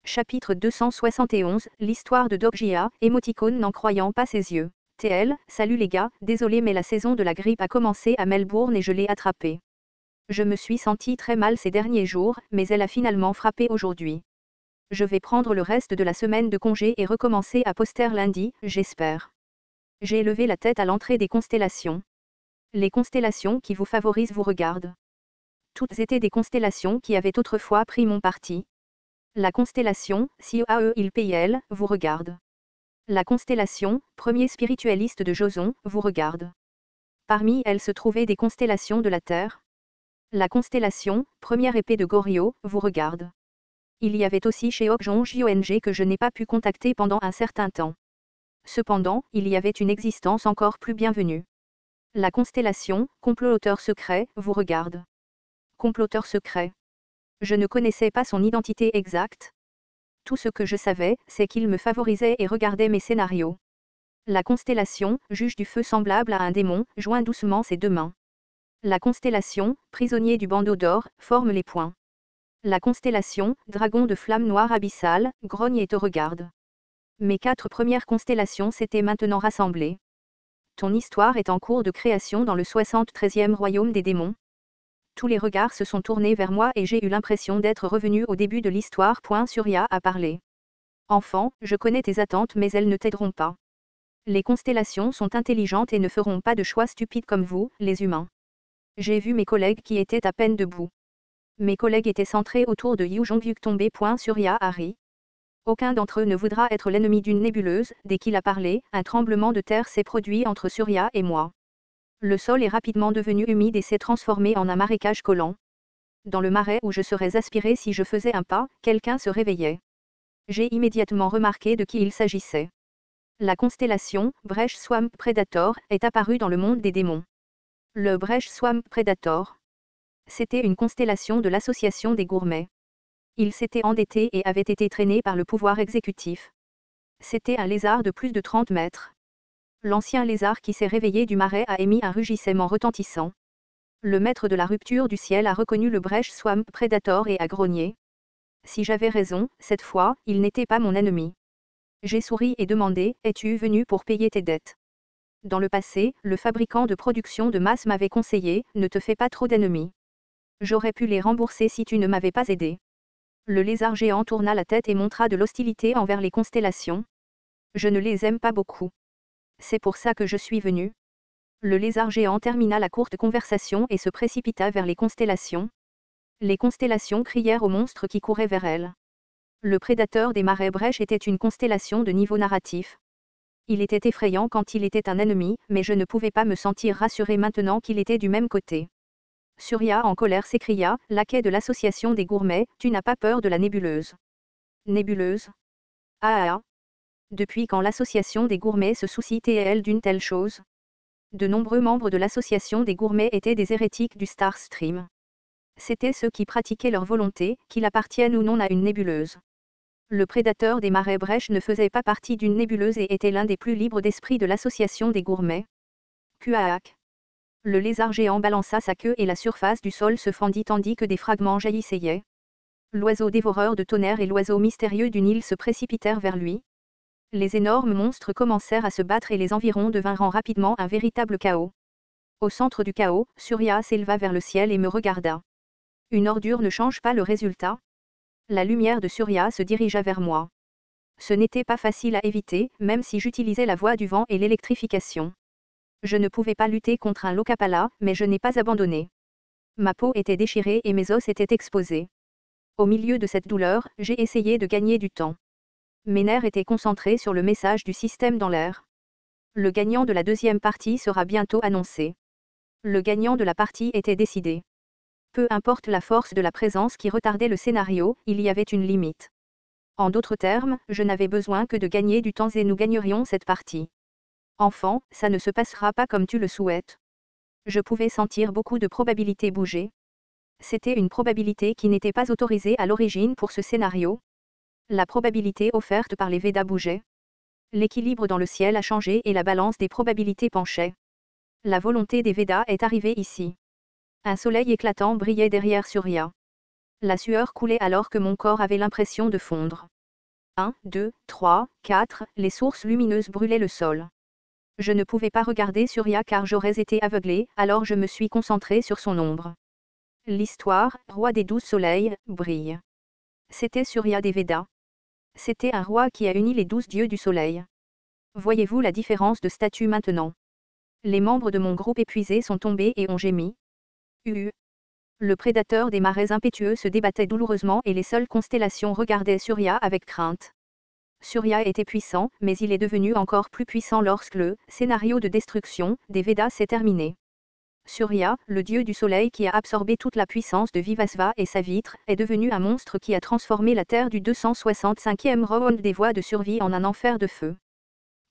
Chapitre 271, l'histoire de Dobjia, émoticône n'en croyant pas ses yeux. TL, salut les gars, désolé mais la saison de la grippe a commencé à Melbourne et je l'ai attrapée. Je me suis senti très mal ces derniers jours, mais elle a finalement frappé aujourd'hui. Je vais prendre le reste de la semaine de congé et recommencer à poster lundi, j'espère. J'ai élevé la tête à l'entrée des constellations. Les constellations qui vous favorisent vous regardent. Toutes étaient des constellations qui avaient autrefois pris mon parti. La constellation, Sioae-il-Pil, vous regarde. La constellation, premier spiritualiste de Joson, vous regarde. Parmi elles se trouvaient des constellations de la Terre. La constellation, première épée de Goryeo, vous regarde. Il y avait aussi chez Okjong que je n'ai pas pu contacter pendant un certain temps. Cependant, il y avait une existence encore plus bienvenue. La constellation, comploteur secret, vous regarde. Comploteur secret. Je ne connaissais pas son identité exacte. Tout ce que je savais, c'est qu'il me favorisait et regardait mes scénarios. La constellation, juge du feu semblable à un démon, joint doucement ses deux mains. La constellation, prisonnier du bandeau d'or, forme les poings. La constellation, dragon de flamme noire abyssale, grogne et te regarde. Mes 4 premières constellations s'étaient maintenant rassemblées. Ton histoire est en cours de création dans le 73e royaume des démons. Tous les regards se sont tournés vers moi et j'ai eu l'impression d'être revenu au début de l'histoire. Surya a parlé. Enfant, je connais tes attentes mais elles ne t'aideront pas. Les constellations sont intelligentes et ne feront pas de choix stupides comme vous, les humains. J'ai vu mes collègues qui étaient à peine debout. Mes collègues étaient centrés autour de Yu Jongyuk tombé. Surya a ri. Aucun d'entre eux ne voudra être l'ennemi d'une nébuleuse. Dès qu'il a parlé, un tremblement de terre s'est produit entre Surya et moi. Le sol est rapidement devenu humide et s'est transformé en un marécage collant. Dans le marais où je serais aspiré si je faisais un pas, quelqu'un se réveillait. J'ai immédiatement remarqué de qui il s'agissait. La constellation, Bresh Swamp Predator, est apparue dans le monde des démons. Le Bresh Swamp Predator. C'était une constellation de l'association des gourmets. Il s'était endetté et avait été traîné par le pouvoir exécutif. C'était un lézard de plus de 30 mètres. L'ancien lézard qui s'est réveillé du marais a émis un rugissement retentissant. Le maître de la rupture du ciel a reconnu le Bresh Swamp Predator et a grogné. Si j'avais raison, cette fois, il n'était pas mon ennemi. J'ai souri et demandé, es-tu venu pour payer tes dettes? Dans le passé, le fabricant de production de masse m'avait conseillé, ne te fais pas trop d'ennemis. J'aurais pu les rembourser si tu ne m'avais pas aidé. Le lézard géant tourna la tête et montra de l'hostilité envers les constellations. Je ne les aime pas beaucoup. C'est pour ça que je suis venu. Le lézard géant termina la courte conversation et se précipita vers les constellations. Les constellations crièrent aux monstres qui couraient vers elles. Le prédateur des marais Bresh était une constellation de niveau narratif. Il était effrayant quand il était un ennemi, mais je ne pouvais pas me sentir rassuré maintenant qu'il était du même côté. Surya en colère s'écria, laquais de l'association des gourmets, tu n'as pas peur de la nébuleuse? Nébuleuse? Ah. Depuis quand l'association des gourmets se soucie-t-elle d'une telle chose? De nombreux membres de l'association des gourmets étaient des hérétiques du Star Stream. C'étaient ceux qui pratiquaient leur volonté, qu'ils appartiennent ou non à une nébuleuse. Le prédateur des marais Bresh ne faisait pas partie d'une nébuleuse et était l'un des plus libres d'esprit de l'association des gourmets. Kuaak. Le lézard géant balança sa queue et la surface du sol se fendit tandis que des fragments jaillissaient. L'oiseau dévoreur de tonnerre et l'oiseau mystérieux du Nil se précipitèrent vers lui. Les énormes monstres commencèrent à se battre et les environs devinrent rapidement un véritable chaos. Au centre du chaos, Surya s'éleva vers le ciel et me regarda. Une ordure ne change pas le résultat. La lumière de Surya se dirigea vers moi. Ce n'était pas facile à éviter, même si j'utilisais la voie du vent et l'électrification. Je ne pouvais pas lutter contre un Lokapala, mais je n'ai pas abandonné. Ma peau était déchirée et mes os étaient exposés. Au milieu de cette douleur, j'ai essayé de gagner du temps. Mes nerfs étaient concentrés sur le message du système dans l'air. Le gagnant de la deuxième partie sera bientôt annoncé. Le gagnant de la partie était décidé. Peu importe la force de la présence qui retardait le scénario, il y avait une limite. En d'autres termes, je n'avais besoin que de gagner du temps et nous gagnerions cette partie. Enfant, ça ne se passera pas comme tu le souhaites. Je pouvais sentir beaucoup de probabilités bouger. C'était une probabilité qui n'était pas autorisée à l'origine pour ce scénario. La probabilité offerte par les Védas bougeait. L'équilibre dans le ciel a changé et la balance des probabilités penchait. La volonté des Védas est arrivée ici. Un soleil éclatant brillait derrière Surya. La sueur coulait alors que mon corps avait l'impression de fondre. 1, 2, 3, 4, les sources lumineuses brûlaient le sol. Je ne pouvais pas regarder Surya car j'aurais été aveuglé, alors je me suis concentré sur son ombre. L'histoire, roi des 12 soleils, brille. C'était Surya des Védas. C'était un roi qui a uni les 12 dieux du soleil. Voyez-vous la différence de statut maintenant? Les membres de mon groupe épuisé sont tombés et ont gémi. Le prédateur des marais impétueux se débattait douloureusement et les seules constellations regardaient Surya avec crainte. Surya était puissant, mais il est devenu encore plus puissant lorsque le scénario de destruction des Védas s'est terminé. Surya, le dieu du soleil qui a absorbé toute la puissance de Vivasva et Savitre, est devenu un monstre qui a transformé la terre du 265e round des voies de survie en un enfer de feu.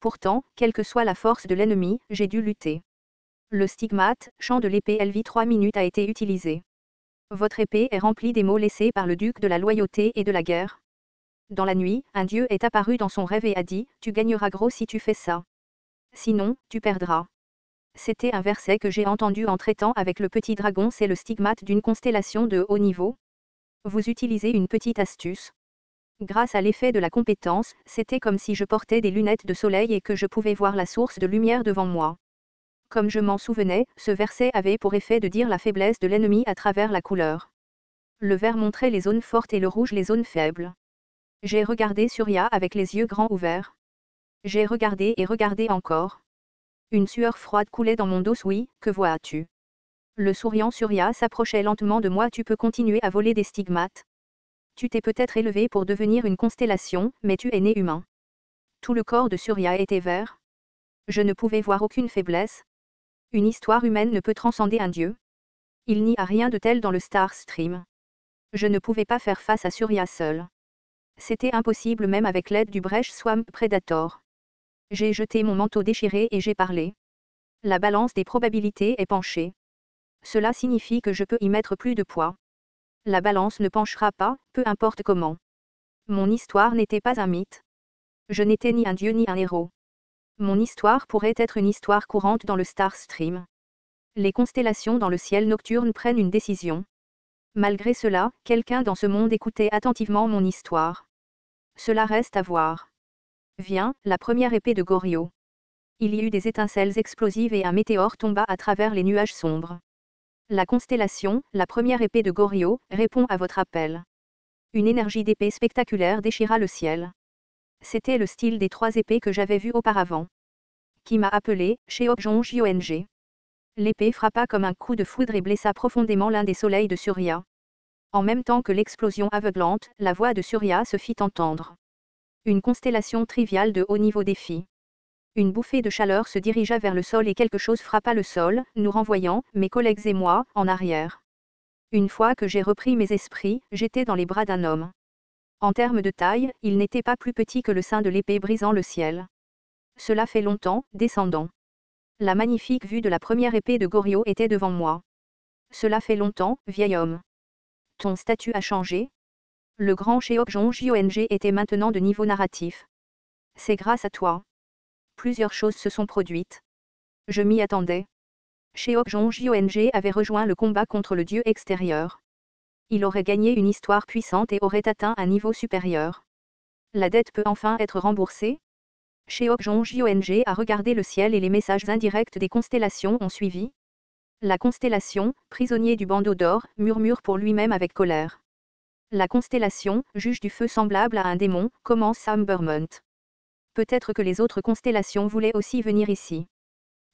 Pourtant, quelle que soit la force de l'ennemi, j'ai dû lutter. Le stigmate, chant de l'épée LV 3 minutes a été utilisé. Votre épée est remplie des mots laissés par le duc de la loyauté et de la guerre. Dans la nuit, un dieu est apparu dans son rêve et a dit, tu gagneras gros si tu fais ça. Sinon, tu perdras. C'était un verset que j'ai entendu en traitant avec le petit dragon, c'est le stigmate d'une constellation de haut niveau. Vous utilisez une petite astuce. Grâce à l'effet de la compétence, c'était comme si je portais des lunettes de soleil et que je pouvais voir la source de lumière devant moi. Comme je m'en souvenais, ce verset avait pour effet de dire la faiblesse de l'ennemi à travers la couleur. Le vert montrait les zones fortes et le rouge les zones faibles. J'ai regardé Surya avec les yeux grands ouverts. J'ai regardé et regardé encore. Une sueur froide coulait dans mon dos. Oui, que vois-tu? Le souriant Surya s'approchait lentement de moi. Tu peux continuer à voler des stigmates. Tu t'es peut-être élevé pour devenir une constellation, mais tu es né humain. Tout le corps de Surya était vert. Je ne pouvais voir aucune faiblesse. Une histoire humaine ne peut transcender un dieu. Il n'y a rien de tel dans le Star Stream. Je ne pouvais pas faire face à Surya seul. C'était impossible même avec l'aide du Brèche Swamp Predator. J'ai jeté mon manteau déchiré et j'ai parlé. La balance des probabilités est penchée. Cela signifie que je peux y mettre plus de poids. La balance ne penchera pas, peu importe comment. Mon histoire n'était pas un mythe. Je n'étais ni un dieu ni un héros. Mon histoire pourrait être une histoire courante dans le Star Stream. Les constellations dans le ciel nocturne prennent une décision. Malgré cela, quelqu'un dans ce monde écoutait attentivement mon histoire. Cela reste à voir. Vient, la première épée de Goryo. Il y eut des étincelles explosives et un météore tomba à travers les nuages sombres. La constellation, la première épée de Goryo, répond à votre appel. Une énergie d'épée spectaculaire déchira le ciel. C'était le style des 3 épées que j'avais vues auparavant. Qui m'a appelé, Cheokjong Jong. L'épée frappa comme un coup de foudre et blessa profondément l'un des soleils de Surya. En même temps que l'explosion aveuglante, la voix de Surya se fit entendre. Une constellation triviale de haut niveau défi. Une bouffée de chaleur se dirigea vers le sol et quelque chose frappa le sol, nous renvoyant, mes collègues et moi, en arrière. Une fois que j'ai repris mes esprits, j'étais dans les bras d'un homme. En termes de taille, il n'était pas plus petit que le sein de l'épée brisant le ciel. Cela fait longtemps, descendant. La magnifique vue de la première épée de Goryo était devant moi. Cela fait longtemps, vieil homme. Ton statut a changé? Le grand Cheokjong Jong était maintenant de niveau narratif. C'est grâce à toi. Plusieurs choses se sont produites. Je m'y attendais. Cheokjong Jong avait rejoint le combat contre le dieu extérieur. Il aurait gagné une histoire puissante et aurait atteint un niveau supérieur. La dette peut enfin être remboursée? Cheokjong Jong a regardé le ciel et les messages indirects des constellations ont suivi. La constellation, prisonnier du bandeau d'or, murmure pour lui-même avec colère. La constellation, juge du feu semblable à un démon, commence Sambermont. Peut-être que les autres constellations voulaient aussi venir ici.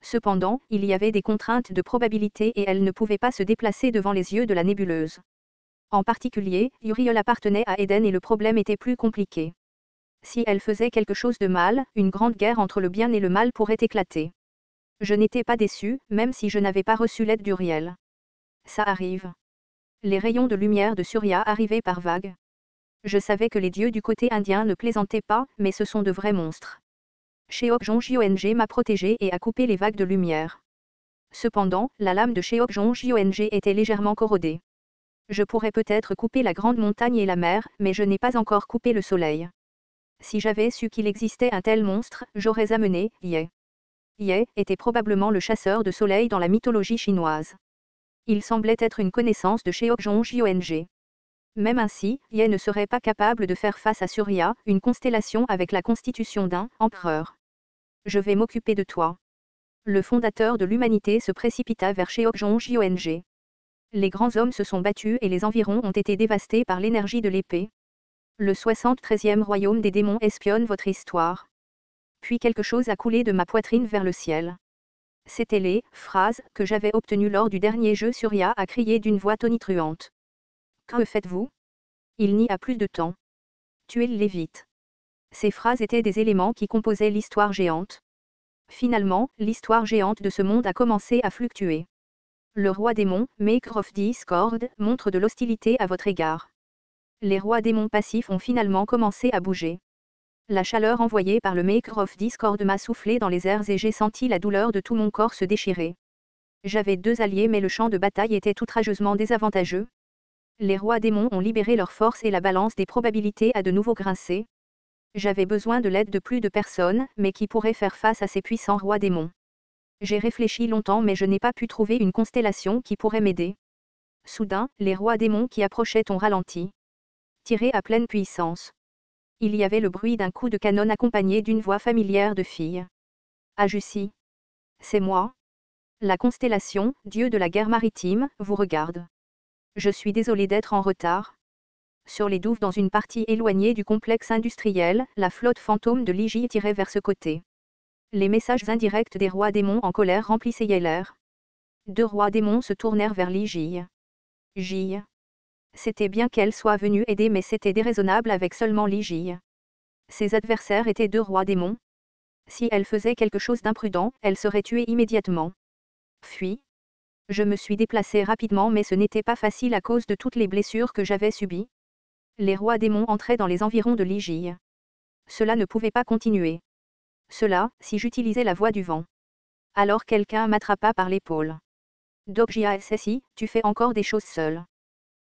Cependant, il y avait des contraintes de probabilité et elles ne pouvaient pas se déplacer devant les yeux de la nébuleuse. En particulier, Uriel appartenait à Eden et le problème était plus compliqué. Si elle faisait quelque chose de mal, une grande guerre entre le bien et le mal pourrait éclater. Je n'étais pas déçu, même si je n'avais pas reçu l'aide d'Uriel. Ça arrive. Les rayons de lumière de Surya arrivaient par vagues. Je savais que les dieux du côté indien ne plaisantaient pas, mais ce sont de vrais monstres. Cheokjong Jong m'a protégé et a coupé les vagues de lumière. Cependant, la lame de Cheokjong Jong était légèrement corrodée. Je pourrais peut-être couper la grande montagne et la mer, mais je n'ai pas encore coupé le soleil. Si j'avais su qu'il existait un tel monstre, j'aurais amené Ye. Ye était probablement le chasseur de soleil dans la mythologie chinoise. Il semblait être une connaissance de Cheokjong Jong. Même ainsi, Ye ne serait pas capable de faire face à Surya, une constellation avec la constitution d'un empereur. Je vais m'occuper de toi. Le fondateur de l'humanité se précipita vers Cheokjong. Les grands hommes se sont battus et les environs ont été dévastés par l'énergie de l'épée. Le 73e royaume des démons espionne votre histoire. Puis quelque chose a coulé de ma poitrine vers le ciel. C'étaient les phrases que j'avais obtenues lors du dernier jeu. Surya a crié d'une voix tonitruante. Que faites-vous? Il n'y a plus de temps. Tuez-les vite. Ces phrases étaient des éléments qui composaient l'histoire géante. Finalement, l'histoire géante de ce monde a commencé à fluctuer. Le roi démon, Maker of Discord, montre de l'hostilité à votre égard. Les rois démons passifs ont finalement commencé à bouger. La chaleur envoyée par le Maker of Discord m'a soufflé dans les airs et j'ai senti la douleur de tout mon corps se déchirer. J'avais 2 alliés mais le champ de bataille était outrageusement désavantageux. Les rois démons ont libéré leur force et la balance des probabilités a de nouveau grincé. J'avais besoin de l'aide de plus de personnes, mais qui pourraient faire face à ces puissants rois démons. J'ai réfléchi longtemps mais je n'ai pas pu trouver une constellation qui pourrait m'aider. Soudain, les rois démons qui approchaient ont ralenti. Tiré à pleine puissance. Il y avait le bruit d'un coup de canon accompagné d'une voix familière de fille. Ajussi. C'est moi. La constellation, dieu de la guerre maritime, vous regarde. Je suis désolé d'être en retard. Sur les douves dans une partie éloignée du complexe industriel, la flotte fantôme de Ligi tirait vers ce côté. Les messages indirects des rois démons en colère remplissaient l'air. 2 rois démons se tournèrent vers Ligi. J. C'était bien qu'elle soit venue aider mais c'était déraisonnable avec seulement Ligi. Ses adversaires étaient 2 rois démons. Si elle faisait quelque chose d'imprudent, elle serait tuée immédiatement. Puis. Je me suis déplacé rapidement mais ce n'était pas facile à cause de toutes les blessures que j'avais subies. Les rois démons entraient dans les environs de Ligi. Cela ne pouvait pas continuer. Cela, si j'utilisais la voie du vent. Alors quelqu'un m'attrapa par l'épaule. Dogjia SSI, tu fais encore des choses seul.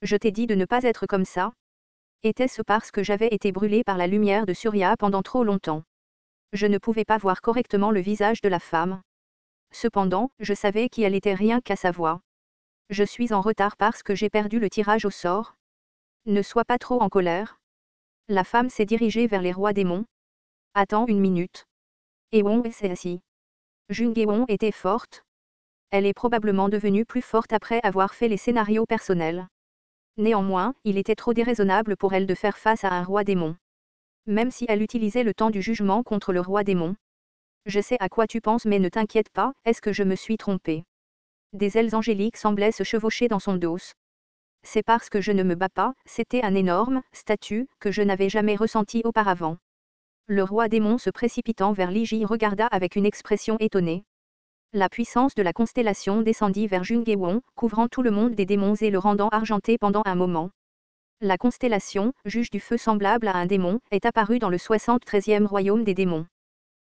Je t'ai dit de ne pas être comme ça. Était-ce parce que j'avais été brûlé par la lumière de Surya pendant trop longtemps? Je ne pouvais pas voir correctement le visage de la femme. Cependant, je savais qui elle était rien qu'à sa voix. Je suis en retard parce que j'ai perdu le tirage au sort. Ne sois pas trop en colère. La femme s'est dirigée vers les rois démons. Attends une minute. Ewon s'est assis. Jungewon était forte. Elle est probablement devenue plus forte après avoir fait les scénarios personnels. Néanmoins, il était trop déraisonnable pour elle de faire face à un roi démon. Même si elle utilisait le temps du jugement contre le roi démon. Je sais à quoi tu penses mais ne t'inquiète pas, est-ce que je me suis trompée? Des ailes angéliques semblaient se chevaucher dans son dos. C'est parce que je ne me bats pas, c'était un énorme statut que je n'avais jamais ressenti auparavant. Le roi démon se précipitant vers Ligi regarda avec une expression étonnée. La puissance de la constellation descendit vers Jungewon, couvrant tout le monde des démons et le rendant argenté pendant un moment. La constellation, juge du feu semblable à un démon, est apparue dans le 73e royaume des démons.